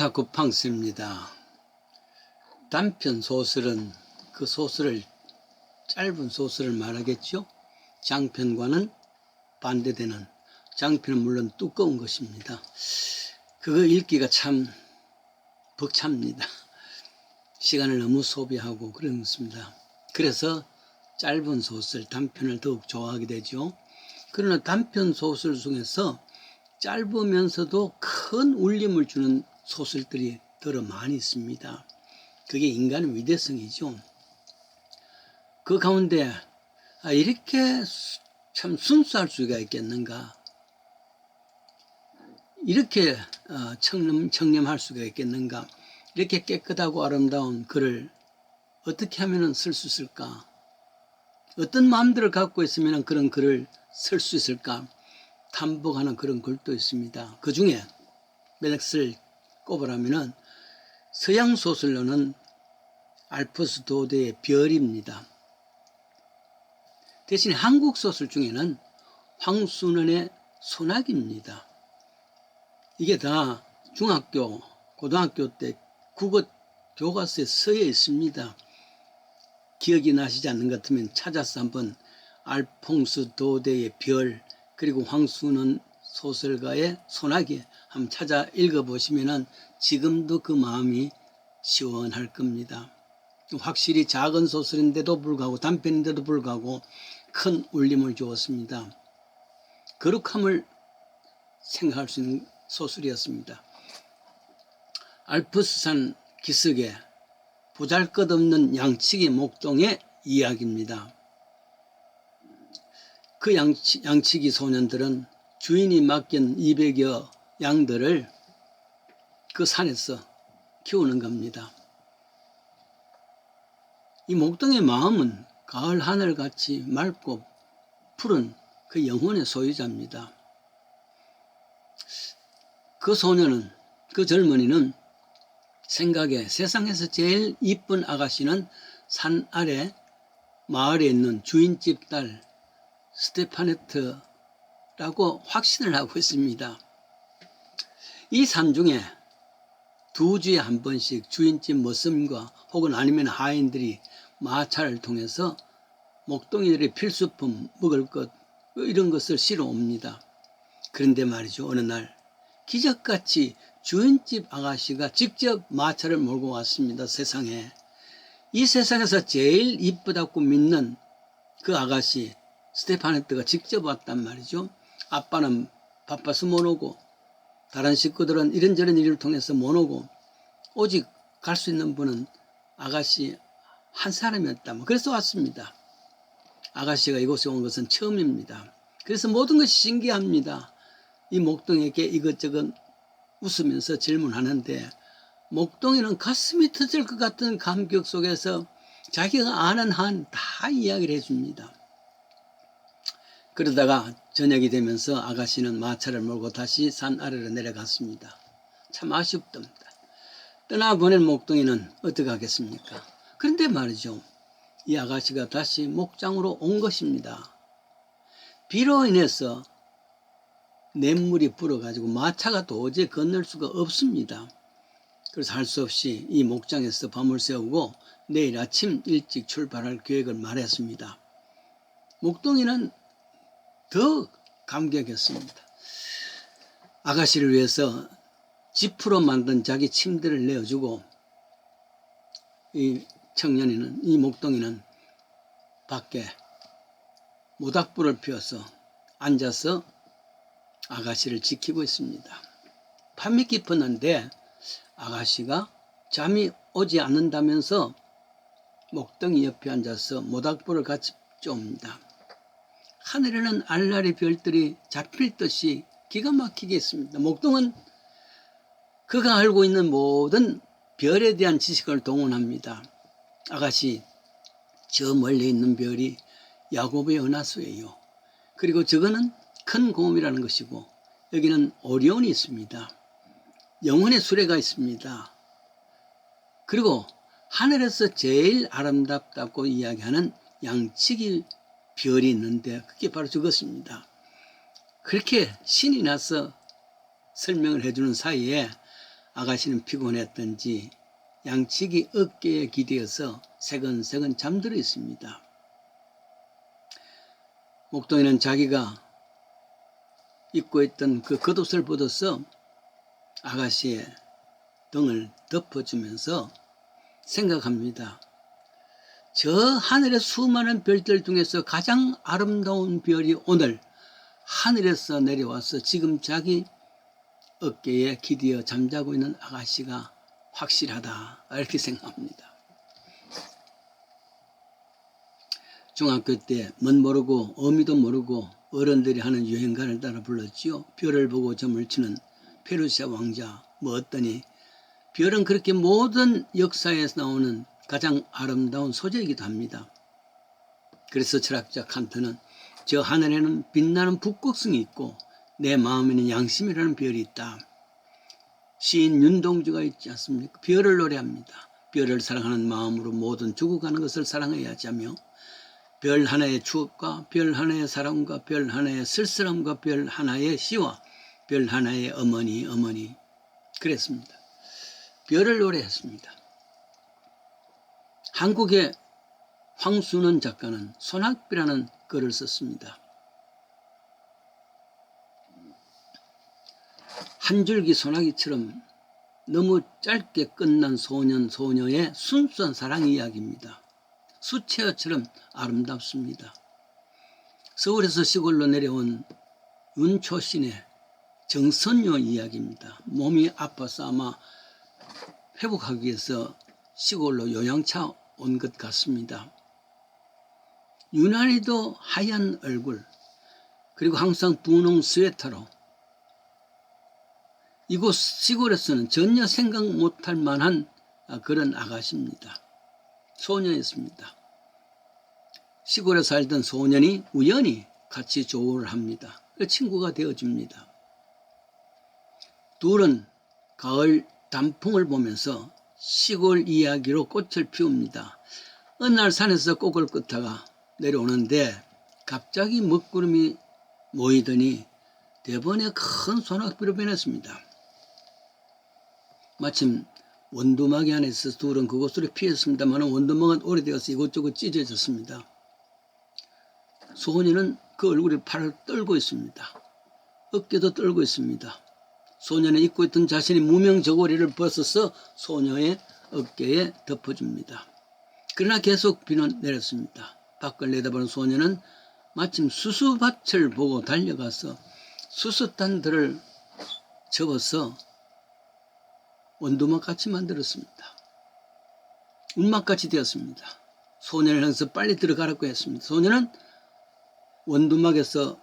기타 쿠팡스입니다. 단편 소설은 그 소설을 짧은 소설을 말하겠죠. 장편과는 반대되는, 장편은 물론 두꺼운 것입니다. 그거 읽기가 참 벅찹니다. 시간을 너무 소비하고 그런 것입니다. 그래서 짧은 소설, 단편을 더욱 좋아하게 되죠. 그러나 단편 소설 중에서 짧으면서도 큰 울림을 주는 소설들이 더러 많이 있습니다. 그게 인간의 위대성이죠. 그 가운데 이렇게 참 순수할 수가 있겠는가, 이렇게 청렴할 수가 있겠는가, 이렇게 깨끗하고 아름다운 글을 어떻게 하면 쓸 수 있을까, 어떤 마음들을 갖고 있으면 그런 글을 쓸 수 있을까 탐복하는 그런 글도 있습니다. 그 중에 몇을 꼽으라면 서양 소설로는 알프스 도데의 별입니다. 대신 한국 소설 중에는 황순원의 소나기입니다. 이게 다 중학교, 고등학교 때 국어 교과서에 써여 있습니다. 기억이 나시지 않는 것 같으면 찾아서 한번 알퐁스 도데의 별, 그리고 황순원 소설가의 소나기 한번 찾아 읽어보시면 지금도 그 마음이 시원할 겁니다. 확실히 작은 소설인데도 불구하고, 단편인데도 불구하고 큰 울림을 주었습니다. 거룩함을 생각할 수 있는 소설이었습니다. 알프스산 기슭에 보잘것없는 양치기 목동의 이야기입니다. 그 양치기 소년들은 주인이 맡긴 200여 양들을 그 산에서 키우는 겁니다. 이 목동의 마음은 가을 하늘같이 맑고 푸른 그 영혼의 소유자입니다. 그 소녀는, 그 젊은이는 생각에 세상에서 제일 이쁜 아가씨는 산 아래 마을에 있는 주인집 딸 스테파네트라고 확신을 하고 있습니다. 이 산 중에 2주에 한 번씩 주인집 머슴과 혹은 아니면 하인들이 마차를 통해서 목동이들의 필수품, 먹을 것, 이런 것을 실어 옵니다. 그런데 말이죠, 어느 날 기적같이 주인집 아가씨가 직접 마차를 몰고 왔습니다. 세상에. 이 세상에서 제일 이쁘다고 믿는 그 아가씨 스테파네트가 직접 왔단 말이죠. 아빠는 바빠서 못 오고, 다른 식구들은 이런저런 일을 통해서 못 오고, 오직 갈 수 있는 분은 아가씨 한 사람이었다. 그래서 왔습니다. 아가씨가 이곳에 온 것은 처음입니다. 그래서 모든 것이 신기합니다. 이 목동에게 이것저것 웃으면서 질문하는데, 목동이는 가슴이 터질 것 같은 감격 속에서 자기가 아는 한 다 이야기를 해줍니다. 그러다가 저녁이 되면서 아가씨는 마차를 몰고 다시 산 아래로 내려갔습니다. 참 아쉽답니다. 떠나보낸 목동이는 어떻게 하겠습니까? 그런데 말이죠, 이 아가씨가 다시 목장으로 온 것입니다. 비로 인해서 냇물이 불어가지고 마차가 도저히 건널 수가 없습니다. 그래서 할 수 없이 이 목장에서 밤을 새우고 내일 아침 일찍 출발할 계획을 말했습니다. 목동이는 더 감격했습니다. 아가씨를 위해서 지프로 만든 자기 침대를 내어주고, 이 청년이는, 이 목동이는 밖에 모닥불을 피워서 앉아서 아가씨를 지키고 있습니다. 밤이 깊었는데 아가씨가 잠이 오지 않는다면서 목동이 옆에 앉아서 모닥불을 같이 쫌니다. 하늘에는 알라리 별들이 잡힐 듯이 기가 막히게 있습니다. 목동은 그가 알고 있는 모든 별에 대한 지식을 동원합니다. 아가씨, 저 멀리 있는 별이 야곱의 은하수예요. 그리고 저거는 큰 곰이라는 것이고, 여기는 오리온이 있습니다. 영혼의 수레가 있습니다. 그리고 하늘에서 제일 아름답다고 이야기하는 양치기 별이 있는데 그게 바로 저것입니다. 그렇게 신이 나서 설명을 해주는 사이에 아가씨는 피곤했던지 양측이 어깨에 기대어서 새근새근 잠들어 있습니다. 목동이는 자기가 입고 있던 그 겉옷을 벗어서 아가씨의 등을 덮어주면서 생각합니다. 저 하늘의 수많은 별들 중에서 가장 아름다운 별이 오늘 하늘에서 내려와서 지금 자기 어깨에 기대어 잠자고 있는 아가씨가 확실하다, 이렇게 생각합니다. 중학교 때 멋 모르고 어미도 모르고 어른들이 하는 유행가를 따라 불렀지요. 별을 보고 점을 치는 페르시아 왕자 뭐 어떠니. 별은 그렇게 모든 역사에서 나오는 가장 아름다운 소재이기도 합니다. 그래서 철학자 칸트는 저 하늘에는 빛나는 북극성이 있고 내 마음에는 양심이라는 별이 있다. 시인 윤동주가 있지 않습니까? 별을 노래합니다. 별을 사랑하는 마음으로 모든 죽어가는 것을 사랑해야지 하며 별 하나의 추억과 별 하나의 사랑과 별 하나의 쓸쓸함과 별 하나의 시와 별 하나의 어머니 그랬습니다. 별을 노래했습니다. 한국의 황순원 작가는 소낙비라는 글을 썼습니다. 한 줄기 소나기처럼 너무 짧게 끝난 소년 소녀의 순수한 사랑 이야기입니다. 수채화처럼 아름답습니다. 서울에서 시골로 내려온 윤초신의 정선녀 이야기입니다. 몸이 아파서 아마 회복하기 위해서 시골로 요양차 온 것 같습니다. 유난히도 하얀 얼굴, 그리고 항상 분홍 스웨터로 이곳 시골에서는 전혀 생각 못할 만한 그런 아가씨입니다. 소녀였습니다. 시골에 살던 소년이 우연히 같이 조우를 합니다. 친구가 되어줍니다. 둘은 가을 단풍을 보면서 시골 이야기로 꽃을 피웁니다. 어느 날 산에서 꽃을 끄다가 내려오는데 갑자기 먹구름이 모이더니 대번에 큰 소낙비로 변했습니다. 마침 원두막이 안에 있어서 둘은 그곳으로 피했습니다만 원두막은 오래되어서 이곳저곳 찢어졌습니다. 소년은 그 얼굴에 팔을 떨고 있습니다. 어깨도 떨고 있습니다. 소년은 입고 있던 자신의 무명 저고리를 벗어서 소녀의 어깨에 덮어줍니다. 그러나 계속 비는 내렸습니다. 밖을 내다보는 소년은 마침 수수밭을 보고 달려가서 수수단들을 접어서 원두막같이 만들었습니다. 운막같이 되었습니다. 소년을 향해서 빨리 들어가라고 했습니다. 소년은 원두막에서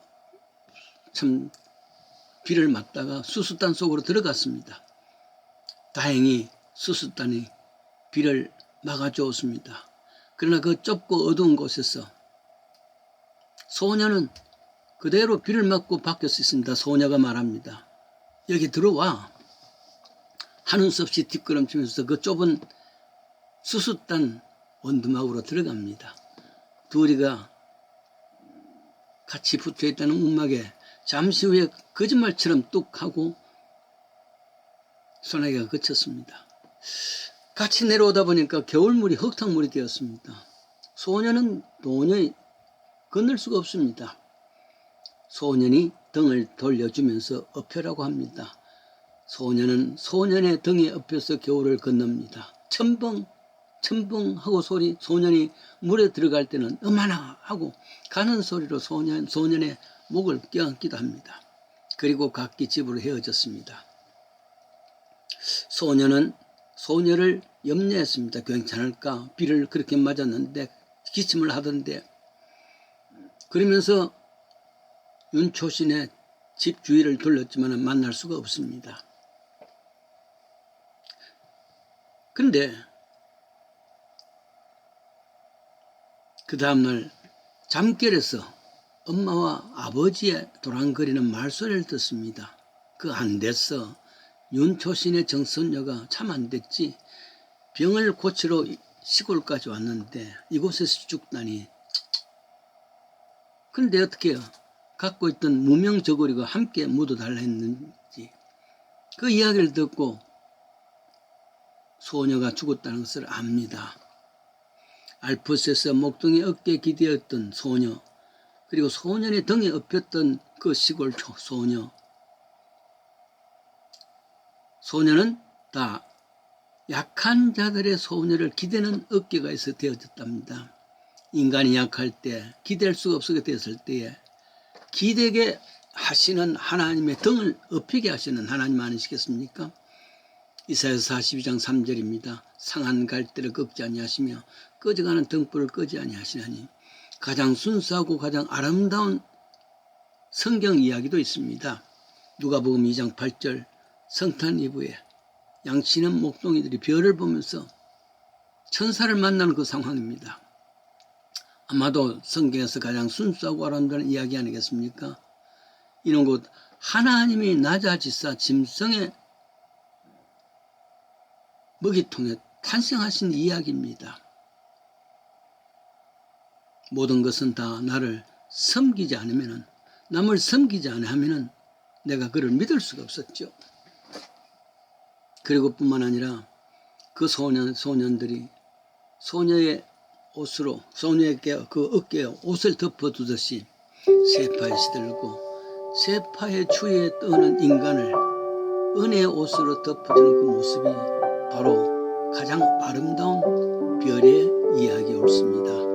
참 비를 맞다가 수수단 속으로 들어갔습니다. 다행히 수수단이 비를 막아주었습니다. 그러나 그 좁고 어두운 곳에서 소녀는 그대로 비를 맞고 밖에 서 있습니다. 소녀가 말합니다. 여기 들어와. 하는 수 없이 뒷걸음치면서 그 좁은 수수단 원두막으로 들어갑니다. 둘이가 같이 붙어있다는 운막에 잠시 후에 거짓말처럼 뚝 하고 소나기가 그쳤습니다. 같이 내려오다 보니까 겨울물이 흙탕물이 되었습니다. 소녀는 도저히 건널 수가 없습니다. 소년이 등을 돌려주면서 엎혀라고 합니다. 소년은 소년의 등에 엎여서 겨울을 건넙니다. 첨벙 하고 소년이 물에 들어갈 때는 어머나 하고 가는 소리로 소년의 목을 껴안기도 합니다. 그리고 각기 집으로 헤어졌습니다. 소년은 소녀를 염려했습니다. 괜찮을까? 비를 그렇게 맞았는데 기침을 하던데. 그러면서 윤초신의 집 주위를 둘렀지만 만날 수가 없습니다. 그런데 그 다음날 잠결에서 엄마와 아버지의 도랑거리는 말소리를 듣습니다. 그 안 됐어. 윤초신의 정선녀가 참 안 됐지. 병을 고치러 시골까지 왔는데 이곳에서 죽다니. 그런데 어떻게 갖고 있던 무명 저고리가 함께 묻어달라 했는지 그 이야기를 듣고 소녀가 죽었다는 것을 압니다. 알프스에서 목동의 어깨에 기대었던 소녀, 그리고 소년의 등에 업혔던 그 시골 소녀, 소녀는 다 약한 자들의 소녀를 기대는 어깨가 있어 되어졌답니다. 인간이 약할 때, 기댈 수가 없게 되었을 때에 기대게 하시는 하나님의 등을 업히게 하시는 하나님 아니시겠습니까? 이사야서 42장 3절입니다. 상한 갈대를 꺾지 아니하시며 꺼져가는 등불을 끄지 아니하시나니. 가장 순수하고 가장 아름다운 성경 이야기도 있습니다. 누가복음 2장 8절 성탄 이브에 양치는 목동이들이 별을 보면서 천사를 만나는 그 상황입니다. 아마도 성경에서 가장 순수하고 아름다운 이야기 아니겠습니까? 이는 곧 하나님이 낮아지사 짐승의 먹이통에 탄생하신 이야기입니다. 모든 것은 다 나를 섬기지 않으면, 남을 섬기지 않으면 내가 그를 믿을 수가 없었죠. 그리고 뿐만 아니라 그 소년들이 소녀의 옷으로, 소녀에게 그 어깨에 옷을 덮어두듯이 세파에 시들고 세파의 추위에 떠는 인간을 은혜의 옷으로 덮어주는 그 모습이 바로 가장 아름다운 별의 이야기였습니다.